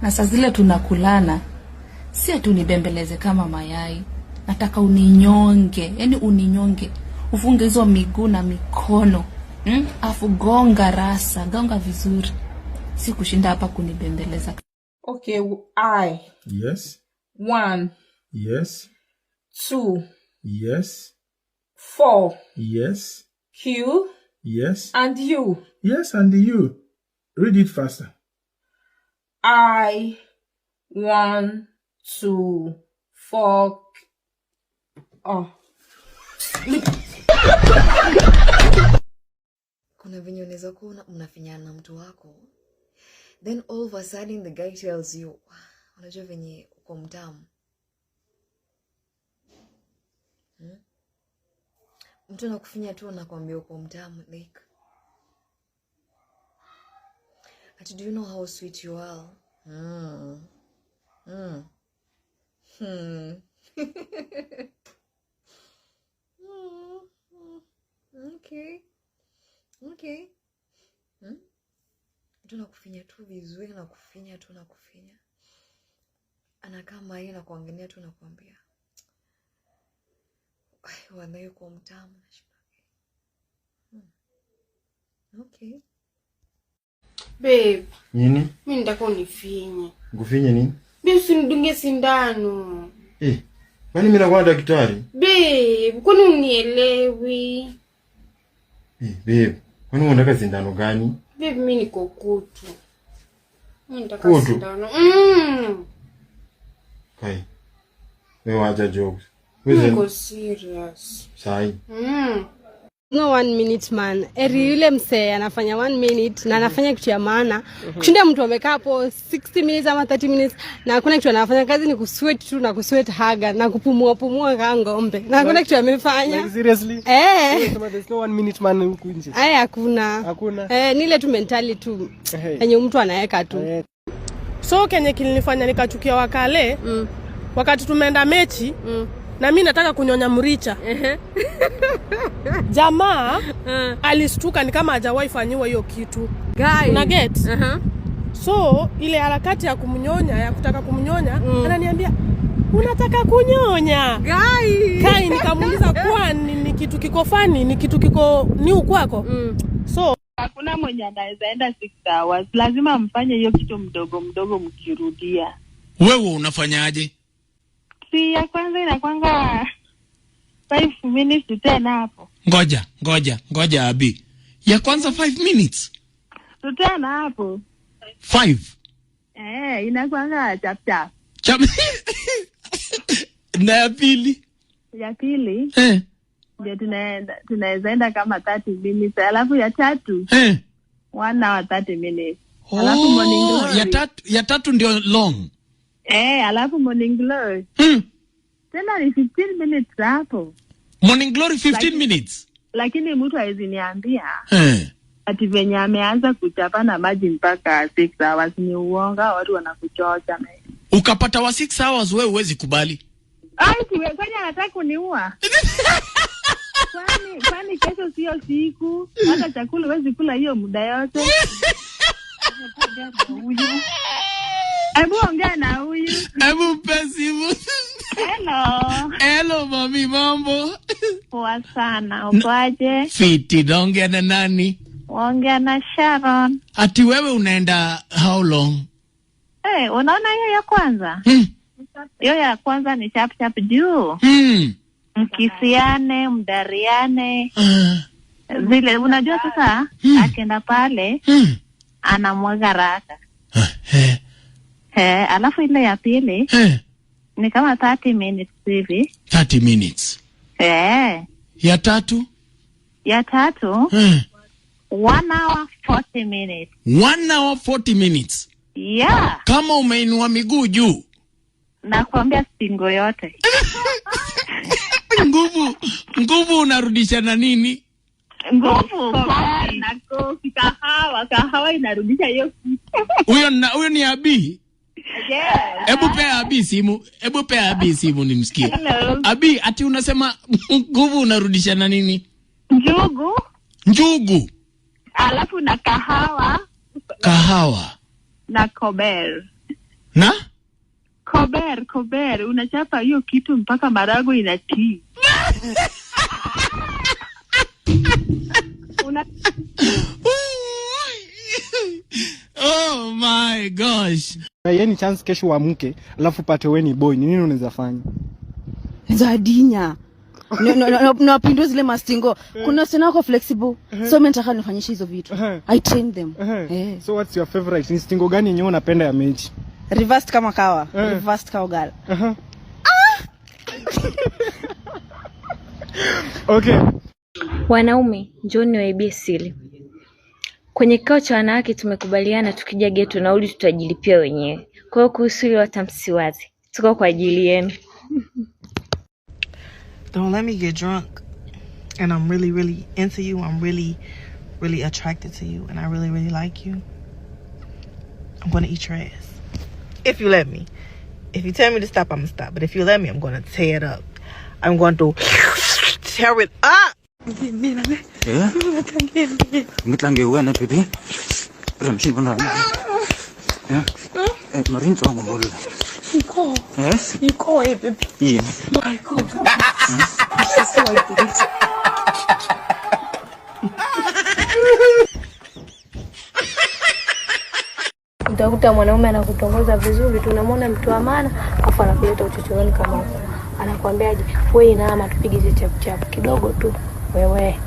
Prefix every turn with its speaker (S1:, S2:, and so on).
S1: Na saa zile tunakulana, si ati unibembeleze kama mayai. Nataka uninyonge, yani uninyonge. Ufunge hizo miguu na mikono. Afu gonga rasa, gonga vizuri. Si kushinda hapa kunibembeleza.
S2: Okay, I.
S3: Yes.
S2: 1.
S3: Yes.
S2: 2.
S3: Yes.
S2: 4.
S3: Yes.
S2: Q.
S3: Yes.
S2: And you.
S3: Yes, and you. Read it faster.
S2: I. 1, 2, 4. Oh.
S4: Kuna venye unaweza kuwa mnafinyana na mtu wako, then all of a sudden the guy tells you, unajua venye uko mtamu. Mtu anakufinya tu anakuambia uko mtamu, like, do you know how sweet you are? Okay. Mtu anakufinya tu vizuri, anakufinya tu, anakufinya. Anakaa mahali na kuangalia tu, anakuambia, wanae kwa mtamu. Okay.
S5: Babe.
S3: Nini?
S5: Mimi nataka unifinye.
S3: Ngufinye nini?
S5: Babe, usinidunge sindano.
S3: Kwani mimi nakuwa daktari?
S5: Babe, kwani unielewi?
S3: Babe, kwani unataka sindano gani?
S5: Babe, mimi niko kutu. Mimi nataka sindano.
S3: Kai. Wewe wacha jokes.
S5: Niko serious.
S3: Sai.
S6: No 1 minute man. Eri yule msee anafanya 1 minute na anafanya kitu ya maana. Kushinda mtu amekaa hapo 60 minutes ama 30 minutes na hakuna kitu anafanya. Kazi ni kusweat tu na kusweat haga na kupumua kama ng'ombe. Na hakuna kitu amefanya.
S7: Like seriously?
S6: Kama
S7: there's no 1 minute man huku nje.
S6: Hakuna. Ni ile tu mentally tu. Yenye mtu anaweka tu.
S8: So kenye kilinifanya nikachukia wakale, wakati tumeenda mechi, na mimi nataka kunyonya mricha. Jamaa alistuka ni kama hajawahi fanywa hiyo kitu. Una get? So ile harakati ya kumnyonya, ya kutaka kumnyonya, ananiambia, "Unataka kunyonya?" Kai nikamuuliza kwa ni kitu kiko fani, ni kitu kiko ni kwako. So
S9: hakuna mwenye anaweza enda 6 hours. Lazima mfanye hiyo kitu mdogo mdogo mkirudia.
S10: Wewe unafanyaje?
S9: Si ya kwanza inakwanga 5 minutes to 10 hapo.
S10: Ngoja Abi. Ya kwanza 5 minutes.
S9: To 10 hapo.
S10: 5.
S9: Inakwanga chap.
S10: Na ya pili?
S9: Ya pili? Ndio tunaweza enda kama 30 minutes. Alafu ya tatu? 1 hour 30 minutes. Alafu morning glory.
S10: Ya tatu ndio long.
S9: Alafu morning glory. Tena ni 15 minutes hapo.
S10: Morning glory 15 minutes.
S9: Lakini mtu hawezi niambia. Ati venye ameanza kuchapa na maji mpaka 6 hours ni uonga, watu wanakuchocha.
S10: Ukapata wa 6 hours wewe huwezi kubali.
S9: Kwani anataka kuniua? Kwani kesho sio siku, hata chakula huwezi kula hiyo muda yote. Hebu ongea na huyu.
S10: Hebu pesimu. Hello mami, mambo?
S9: Poa sana, ukoaje?
S10: Fiti, naongea na nani?
S9: Ongea na Sharon.
S10: Ati wewe unaenda how long?
S9: Unaona hiyo ya kwanza? Hiyo ya kwanza ni chap juu. Mkisiane, mdariane. Zile unajua sasa akienda pale anamwaga raka. Alafu ile ya pili ni kama 30 minutes hivi.
S10: 30 minutes. Ya tatu?
S9: Ya tatu 1 hour 40 minutes.
S10: 1 hour 40 minutes.
S9: Yeah.
S10: Kama umeinua miguu juu.
S9: Nakwambia singo yote.
S10: Nguvu unarudisha na nini?
S9: Nguvu na kofi, kahawa inarudisha hiyo.
S10: Huyo ni Abi. Hebu pea Abi simu nimsikie.
S9: Hello.
S10: Abi, ati unasema nguvu unarudisha na nini? Njugu.
S9: Alafu na kahawa.
S10: Kahawa.
S9: Na Kobel.
S10: Na?
S9: Kober, unachapa hiyo kitu mpaka marago inatii.
S10: Oh my gosh.
S7: Yaani chance kesho uamke, alafu pate wewe ni boy. Ni nini unaweza fanya?
S11: Zadinya. No pindu zile mastingo. Kuna sana wako flexible. So mimi nataka nifanyishe hizo vitu. I train them.
S7: So what's your favorite instingo gani yenyewe unapenda ya mechi?
S11: Reversed kama kawa. Reversed kawa gal.
S7: Okay.
S12: Wanaume, njoni waibie siri. Kwenye kikao cha wanawake tumekubaliana tukija geto nauli tutajilipia wenyewe. Kwa hiyo kuhusu hilo hata msiwazi. Tuko kwa ajili yenu.
S13: Don't let me get drunk. And I'm really, really into you. I'm really, really attracted to you. And I really, really like you. I'm going to eat your ass. If you let me. If you tell me to stop, I'm going to stop. But if you let me, I'm going to tear it up. I'm going to tear it up.
S14: Yeah? Ngitlange wena baby. Ramshin bana. Yeah. Marin to mo bol.
S8: Iko.
S14: Yes.
S8: Iko baby.
S14: Yeah.
S8: My God. So I did it.
S15: Utakuta mwanaume anakutongoza vizuri, tunamwona mtu wa maana, afa anakuleta uchochoroni kama huko. Anakuambiaje? Wewe inaama tupige hizo chap chap kidogo tu. Wewe